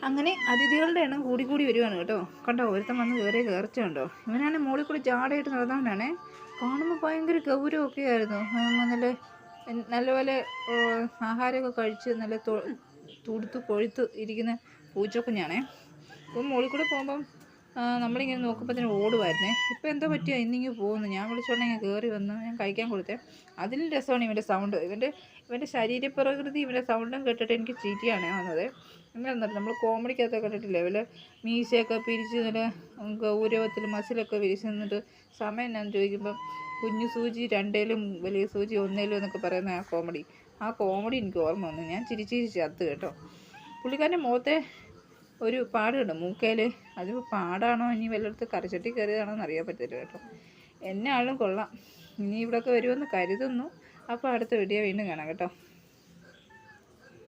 അങ്ങനെ അതിഥികളുടെ എണ്ണം കൂടി കൂടി വരുവാണ് കേട്ടോ. കണ്ടോ, ഒരുത്തൻ വന്ന് കയറിച്ച കണ്ടോ. ഇവനാണ് മുകളിൽ കൂടി ജാടയായിട്ട് നടന്നവനാണേ. കാണുമ്പോൾ ഭയങ്കര ഗൗരവമൊക്കെ ആയിരുന്നു. നല്ലപോലെ ആഹാരമൊക്കെ കഴിച്ച് നല്ല തുടുത്ത് കൊഴുത്ത് ഇരിക്കുന്ന പൂച്ചക്കുഞ്ഞാണേ. ഇപ്പം മുകളിൽ കൂടെ പോകുമ്പം നമ്മളിങ്ങനെ നോക്കുമ്പോഴത്തേനും ഓടുമായിരുന്നേ. ഇപ്പം എന്തോ പറ്റിയോ ഇന്നിങ്ങനെ പോകുന്നു. ഞാൻ വിളിച്ചോണ്ടെങ്കിൽ കയറി വന്ന് ഞാൻ കഴിക്കാൻ കൊടുത്തേ. അതിലും രസമാണ് ഇവൻ്റെ സൗണ്ട്. ഇവൻ്റെ ശരീരപ്രകൃതി ഇവൻ്റെ സൗണ്ടും കേട്ടിട്ട് എനിക്ക് ചിരിയാണ് വന്നത്. എന്താണെന്നറിയാം, നമ്മൾ കോമഡിക്കകത്തൊക്കെ കണ്ടിട്ടില്ലേ, ഇവർ മീശയൊക്കെ പിരിച്ച് നല്ല ഗൗരവത്തിൽ മസിലൊക്കെ വിരിച്ച് നിന്നിട്ട് സമയം എന്നാന്ന് ചോദിക്കുമ്പം കുഞ്ഞു സൂചി രണ്ടേലും വലിയ സൂചി ഒന്നേലും എന്നൊക്കെ പറയുന്ന ആ കോമഡി എനിക്ക് ഓർമ്മ വന്നു. ഞാൻ ചിരിച്ചിരിച്ച് ചത്ത് കേട്ടോ. പുള്ളിക്കാരൻ്റെ മുഖത്തെ ഒരു പാട് കണ്ടു മൂക്കയിൽ. അത് പാടാണോ ഇനി വല്ലയിടത്ത് കരച്ചട്ടി കയറിയതാണോ എന്ന് അറിയാൻ പറ്റില്ല കേട്ടോ. എന്നെ ആളും കൊള്ളാം. ഇനി ഇവിടെയൊക്കെ വരുമെന്ന് കരുതുന്നു. അപ്പോൾ അടുത്ത വീഡിയോ വീണ്ടും കാണാം കേട്ടോ.